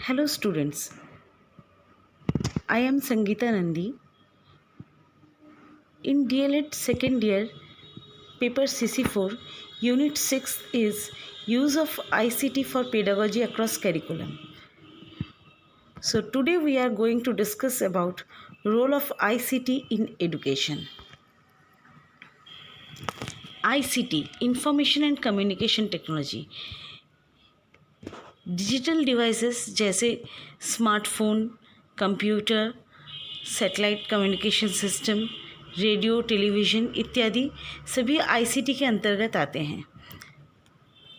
Hello students, I am Sangeeta Nandi. In DLED second year, paper CC4, Unit 6 is Use of ICT for Pedagogy across curriculum. So today we are going to discuss about role of ICT in education. ICT, Information and Communication Technology. Digital devices जैसे smartphone, computer, satellite communication system, radio, television इत्यादि सभी ICT के अंतर्गत आते हैं।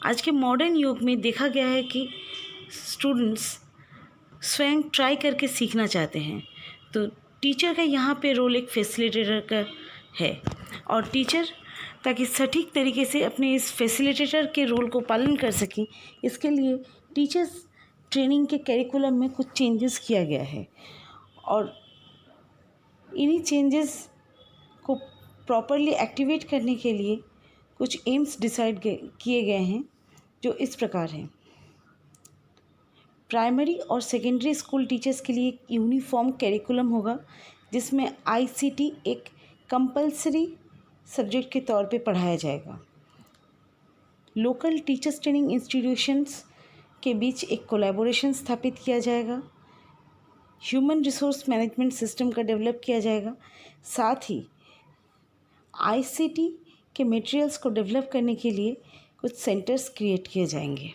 आज के modern युग में देखा गया है कि स्टूडेंट्स स्वयं ट्राई करके सीखना चाहते हैं, तो टीचर का यहाँ पे रोल एक फैसिलिटेटर का है और टीचर ताकि सटीक तरीके से अपने इस फैसिलिटेटर के रोल को पालन कर सकें, इसके लिए टीचर्स ट्रेनिंग के करिकुलम में कुछ चेंजेस किया गया है और इन्हीं चेंजेस को प्रॉपरली एक्टिवेट करने के लिए कुछ एम्स डिसाइड किए गए हैं जो इस प्रकार हैं। प्राइमरी और सेकेंडरी स्कूल टीचर्स के लिए एक यूनिफॉर्म करिकुलम होगा जिसमें आईसीटी एक कंपलसरी सब्जेक्ट के तौर पे पढ़ाया जाएगा। लोकल टीचर्स ट्रेनिंग इंस्टीट्यूशंस के बीच एक कोलैबोरेशन स्थापित किया जाएगा। ह्यूमन रिसोर्स मैनेजमेंट सिस्टम का डेवलप किया जाएगा। साथ ही आईसीटी के मटेरियल्स को डेवलप करने के लिए कुछ सेंटर्स क्रिएट किए जाएंगे।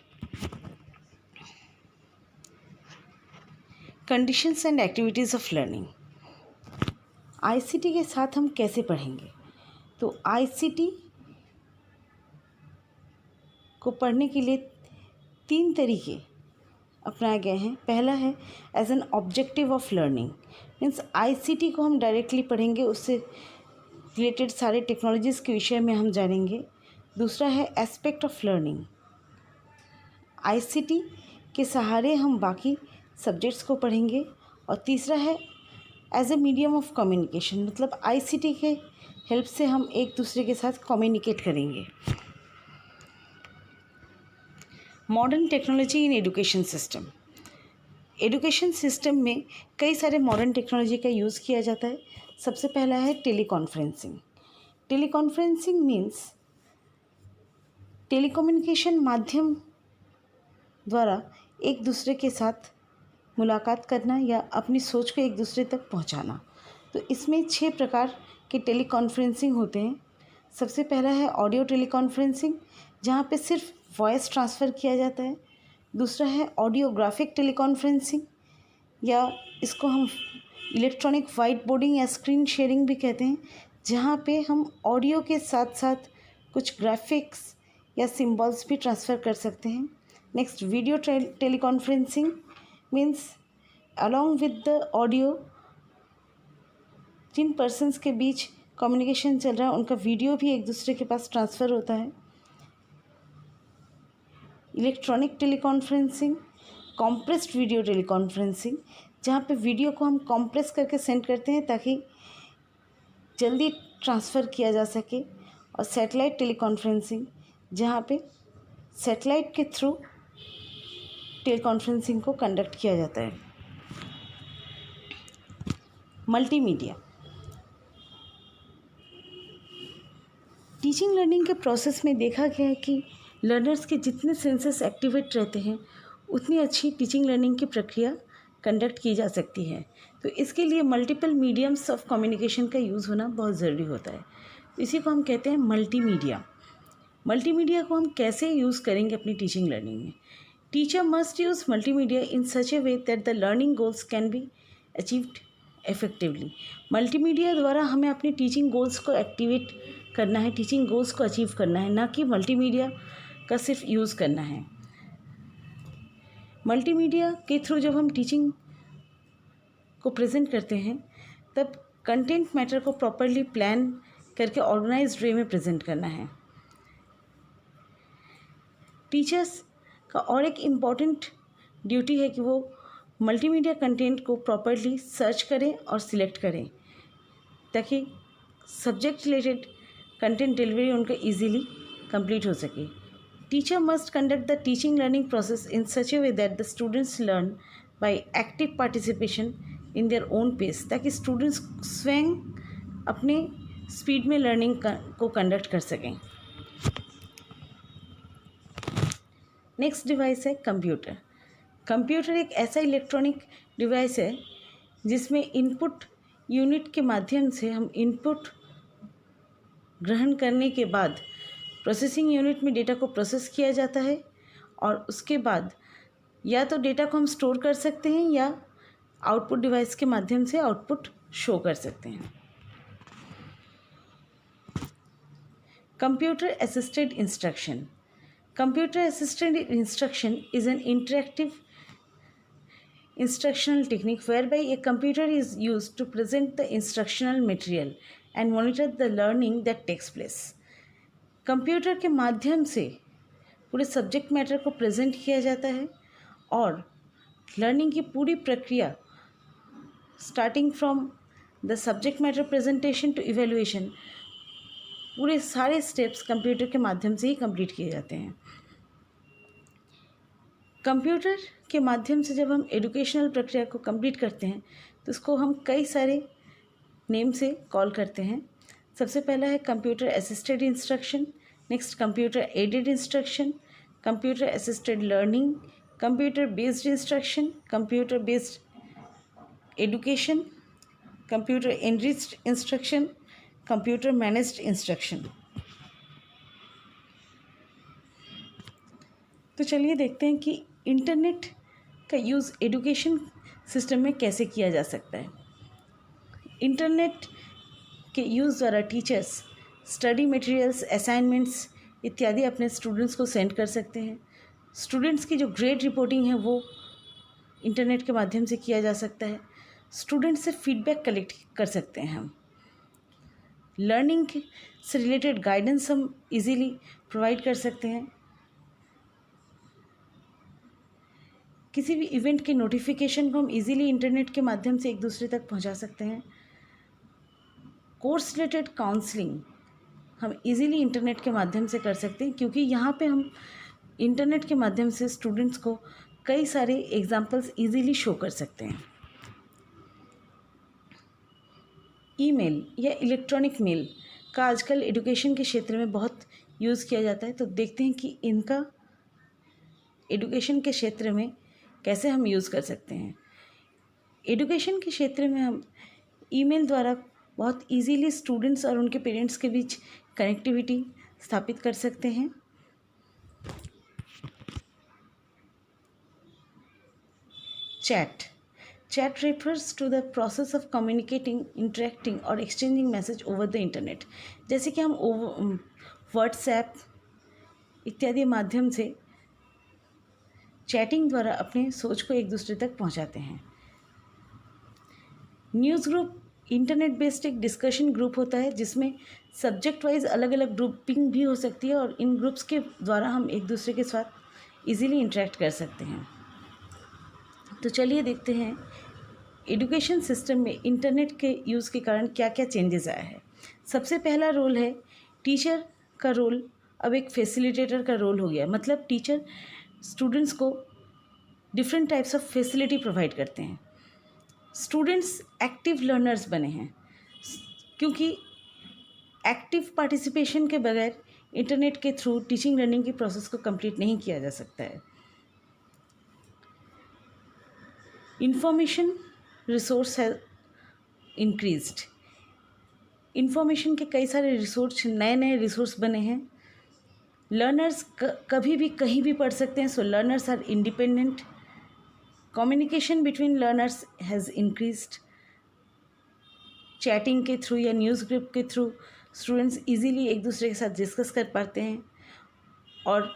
Conditions and activities of learning. ICT के साथ हम कैसे पढ़ेंगे? तो आईसीटी को पढ़ने के लिए 3 तरीके अपनाए गए हैं। पहला है as an objective of learning, means ICT को हम डायरेक्टली पढ़ेंगे, उससे रिलेटेड सारे टेक्नोलॉजीज़ के विषय में हम जानेंगे। दूसरा है एस्पेक्ट ऑफ लर्निंग, आईसीटी के सहारे हम बाकी सब्जेक्ट्स को पढ़ेंगे। और तीसरा है as a medium of communication, मतलब आईसीटी के हेल्प से हम एक दूसरे के साथ कम्युनिकेट करेंगे। Modern technology in education system. Education system में कई सारे मॉडर्न टेक्नोलॉजी का यूज़ किया जाता है। सबसे पहला है टेलीकॉन्फ्रेंसिंग। टेलीकॉन्फ्रेंसिंग मीन्स टेलीकम्युनिकेशन माध्यम द्वारा एक दूसरे के साथ मुलाकात करना या अपनी सोच को एक दूसरे तक पहुंचाना। तो इसमें 6 प्रकार के टेलीकॉन्फ्रेंसिंग होते हैं। सबसे पहला है ऑडियो टेलीकॉन्फ्रेंसिंग, जहाँ पे सिर्फ वॉइस ट्रांसफ़र किया जाता है। दूसरा है ऑडियोग्राफिक टेलीकॉन्फ्रेंसिंग, या इसको हम इलेक्ट्रॉनिक वाइट बोर्डिंग या स्क्रीन शेयरिंग भी कहते हैं, जहाँ पे हम ऑडियो के साथ साथ कुछ ग्राफिक्स या सिम्बॉल्स भी ट्रांसफ़र कर सकते हैं। Next video teleconferencing means along with the audio जिन पर्सन्स के बीच कम्युनिकेशन चल रहा है उनका वीडियो भी एक दूसरे के पास ट्रांसफ़र होता है। Electronic teleconferencing, compressed video teleconferencing, जहाँ पे वीडियो को हम कॉम्प्रेस करके सेंड करते हैं ताकि जल्दी ट्रांसफ़र किया जा सके। और सैटेलाइट टेलीकॉन्फ्रेंसिंग, जहाँ पे सैटेलाइट के थ्रू टेलीकॉन्फ्रेंसिंग को कंडक्ट किया जाता है। मल्टीमीडिया। टीचिंग लर्निंग के प्रोसेस में देखा गया है कि लर्नर्स के जितने सेंसेस एक्टिवेट रहते हैं उतनी अच्छी टीचिंग लर्निंग की प्रक्रिया कंडक्ट की जा सकती है। तो इसके लिए मल्टीपल मीडियम्स ऑफ कम्युनिकेशन का यूज़ होना बहुत ज़रूरी होता है। इसी को हम कहते हैं मल्टीमीडिया। मल्टीमीडिया को हम कैसे यूज़ करेंगे अपनी टीचिंग लर्निंग में? Teacher must use multimedia in such A way that the learning goals can be achieved effectively. Multimedia द्वारा हमें अपनी टीचिंग गोल्स को एक्टिवेट करना है, टीचिंग गोल्स को अचीव करना है, ना कि मल्टीमीडिया का सिर्फ यूज़ करना है। मल्टीमीडिया के थ्रू जब हम टीचिंग को प्रेजेंट करते हैं तब कंटेंट मैटर को प्रॉपरली प्लान करके ऑर्गेनाइज्ड वे में प्रेजेंट करना है। टीचर्स का और एक इम्पॉर्टेंट ड्यूटी है कि वो मल्टीमीडिया कंटेंट को प्रॉपरली सर्च करें और सिलेक्ट करें ताकि सब्जेक्ट रिलेटेड कंटेंट डिलीवरी उनका इजीली कंप्लीट हो सके। Teacher must conduct the teaching learning process in such a way that the students learn by active participation in their own pace, ताकि students स्वयं अपने स्पीड में learning को conduct कर सकें। नेक्स्ट डिवाइस है कंप्यूटर। कंप्यूटर एक ऐसा इलेक्ट्रॉनिक डिवाइस है जिसमें इनपुट यूनिट के माध्यम से हम इनपुट ग्रहण करने के बाद प्रोसेसिंग यूनिट में डेटा को प्रोसेस किया जाता है और उसके बाद या तो डेटा को हम स्टोर कर सकते हैं या आउटपुट डिवाइस के माध्यम से आउटपुट शो कर सकते हैं। Computer assisted instruction. Computer assisted instruction is an interactive instructional technique whereby a computer is used to present the instructional material and monitor the learning that takes place. Computer के माध्यम से पूरे subject matter को present किया जाता है और learning की पूरी प्रक्रिया starting from the subject matter presentation to evaluation, पूरे सारे स्टेप्स कंप्यूटर के माध्यम से ही कंप्लीट किए जाते हैं। कंप्यूटर के माध्यम से जब हम एजुकेशनल प्रक्रिया को कंप्लीट करते हैं तो उसको हम कई सारे नेम से कॉल करते हैं। सबसे पहला है computer assisted instruction, next computer aided instruction, computer assisted learning, computer based instruction, computer based education, computer enriched instruction, computer managed instruction. तो चलिए देखते हैं कि इंटरनेट का यूज़ एजुकेशन सिस्टम में कैसे किया जा सकता है। इंटरनेट के यूज़ द्वारा टीचर्स स्टडी मटेरियल्स, असाइनमेंट्स इत्यादि अपने स्टूडेंट्स को सेंड कर सकते हैं। स्टूडेंट्स की जो ग्रेड रिपोर्टिंग है वो इंटरनेट के माध्यम से किया जा सकता है। स्टूडेंट्स से फीडबैक कलेक्ट कर सकते हैं हम। लर्निंग से रिलेटेड गाइडेंस हम इजीली प्रोवाइड कर सकते हैं। किसी भी इवेंट के नोटिफिकेशन को हम इजीली इंटरनेट के माध्यम से एक दूसरे तक पहुंचा सकते हैं। कोर्स रिलेटेड काउंसलिंग हम इजीली इंटरनेट के माध्यम से कर सकते हैं, क्योंकि यहाँ पे हम इंटरनेट के माध्यम से स्टूडेंट्स को कई सारे एग्जाम्पल्स इजीली शो कर सकते हैं। ईमेल या इलेक्ट्रॉनिक मेल का आजकल एजुकेशन के क्षेत्र में बहुत यूज़ किया जाता है, तो देखते हैं कि इनका एजुकेशन के क्षेत्र में कैसे हम यूज़ कर सकते हैं। एजुकेशन के क्षेत्र में हम ईमेल द्वारा बहुत इजीली स्टूडेंट्स और उनके पेरेंट्स के बीच कनेक्टिविटी स्थापित कर सकते हैं। Chat refers to the process of communicating, interacting और exchanging message over the internet। जैसे कि हम व्हाट्सएप इत्यादि माध्यम से चैटिंग द्वारा अपने सोच को एक दूसरे तक पहुंचाते हैं। न्यूज़ ग्रुप इंटरनेट बेस्ड एक डिस्कशन ग्रुप होता है जिसमें सब्जेक्ट वाइज अलग अलग ग्रुपिंग भी हो सकती है और इन ग्रुप्स के द्वारा हम एक दूसरे के साथ इजीली इंटरेक्ट कर सकते हैं। तो चलिए देखते हैं एजुकेशन सिस्टम में इंटरनेट के यूज़ के कारण क्या क्या चेंजेस आया है। सबसे पहला रोल है टीचर का रोल अब एक फैसिलिटेटर का रोल हो गया। मतलब टीचर स्टूडेंट्स को different types of facility provide करते हैं। स्टूडेंट्स एक्टिव लर्नर्स बने हैं, क्योंकि एक्टिव पार्टिसिपेशन के बगैर इंटरनेट के थ्रू टीचिंग लर्निंग की प्रोसेस को कंप्लीट नहीं किया जा सकता है। इंफॉर्मेशन रिसोर्स है इंक्रीज्ड। इंफॉर्मेशन के कई सारे रिसोर्स, नए नए रिसोर्स बने हैं। लर्नर्स कभी भी कहीं भी पढ़ सकते हैं, so learners are independent. Communication between learners has increased. Chatting के थ्रू या न्यूज़ ग्रुप के थ्रू स्टूडेंट्स इजीली एक दूसरे के साथ डिस्कस कर पाते हैं और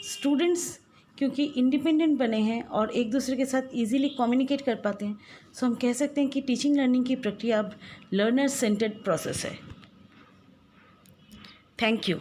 स्टूडेंट्स क्योंकि इंडिपेंडेंट बने हैं और एक दूसरे के साथ इजीली कम्युनिकेट कर पाते हैं, सो हम कह सकते हैं कि टीचिंग लर्निंग की प्रक्रिया अब लर्नर सेंटर्ड प्रोसेस है। Thank you.